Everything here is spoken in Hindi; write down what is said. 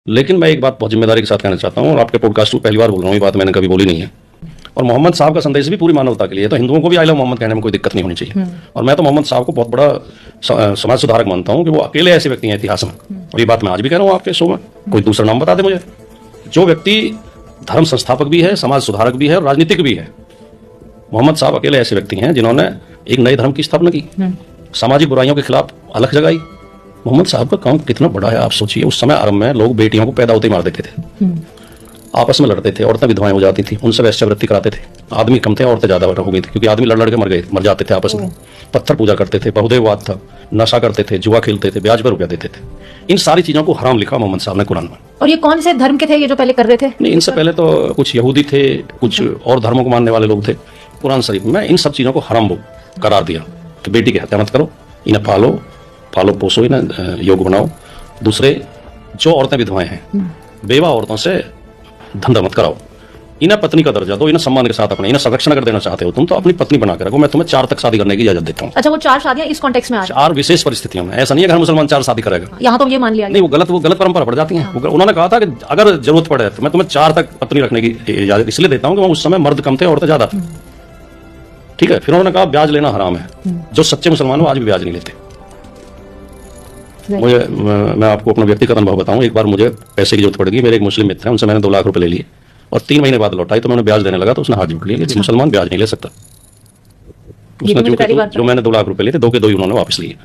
लेकिन मैं एक बात बहुत जिम्मेदारी के साथ कहना चाहता हूँ और आपके पॉडकास्ट में पहली बार बोल रहा हूँ, ये बात मैंने कभी बोली नहीं है। और मोहम्मद साहब का संदेश भी पूरी मानवता के लिए है, तो हिंदुओं को भी आई लव मोहम्मद कहने में कोई दिक्कत नहीं होनी चाहिए। और मैं तो मोहम्मद साहब को बहुत बड़ा समाज सुधारक मानता हूँ कि वो अकेले ऐसे व्यक्ति हैं इतिहास में, और ये बात मैं आज भी कह रहा हूँ आपके शो में। कोई दूसरा नाम बता दे मुझे जो व्यक्ति धर्म संस्थापक भी है, समाज सुधारक भी है और राजनीतिक भी है। मोहम्मद साहब अकेले ऐसे व्यक्ति हैं जिन्होंने एक नए धर्म की स्थापना की, सामाजिक बुराइयों के खिलाफ अलख जगाई। मोहम्मद साहब का काम कितना बड़ा है आप सोचिए। उस समय अरब में लोग बेटियों को पैदा होते ही मार देते थे, आपस में लड़ते थे, औरतें विधवाएं हो जाती थी, उनसे वैश्यावृत्ति कराते थे। आदमी कम थे, औरतें ज्यादा हो गई थी, क्योंकि आदमी लड़ के मर जाते थे आपस में। पत्थर पूजा करते थे, बहुदेववाद था, नशा करते थे, जुआ खेलते थे, ब्याज पर रुपया देते थे। इन सारी चीजों को हराम लिखा मोहम्मद साहब ने कुरान में। और ये कौन से धर्म के थे ये जो पहले कर रहे थे? नहीं, इनसे पहले तो कुछ यहूदी थे, कुछ और धर्मों को मानने वाले लोग थे। कुरान शरीफ में इन सब चीजों को हराम करार दिया कि बेटी की हत्या मत करो, इन्हें पालो पोसो, इन्हें योग बनाओ। दूसरे, जो औरतें विधवाएं हैं, बेवा औरतों से धंधा मत कराओ, इन्हें पत्नी का दर्जा दो, इन्हें सम्मान के साथ अपने इन्हें संरक्षण कर देना चाहते हो तुम तो अपनी पत्नी बना के रखो। मैं तुम्हें 4 तक शादी करने की इजाजत देता हूँ। अच्छा, वो 4 शादियां इस कॉन्टेक्स्ट में आ रही 4 विशेष परिस्थितियों में। ऐसा नहीं है हर मुसलमान 4 शादी करेगा, यहाँ तो ये मान लिया नहीं, वो गलत परंपरा पड़ जाती है। उन्होंने कहा था कि अगर जरूरत पड़े तो मैं तुम्हें 4 तक पत्नी रखने की इजाजत इसलिए देता हूँ कि उस समय मर्द कम थे, औरतें ज्यादा थी। ठीक है। फिर उन्होंने कहा ब्याज लेना हराम है, जो सच्चे मुसलमान हो आज भी ब्याज नहीं लेते। मुझे, मैं आपको अपना व्यक्तिगत अनुभव बताऊं। एक बार मुझे पैसे की जरूरत पड़ गई, मेरे एक मुस्लिम मित्र हैं, उनसे मैंने 2 लाख रुपए ले लिए और 3 महीने बाद लौटाई, तो मैंने ब्याज देने लगा तो उसने हाथ जोड़ लिया कि मुसलमान ब्याज नहीं ले सकता। उसने जो मैंने 2 लाख रुपए लिए थे, 2 के 2 ही उन्होंने वापस लिए।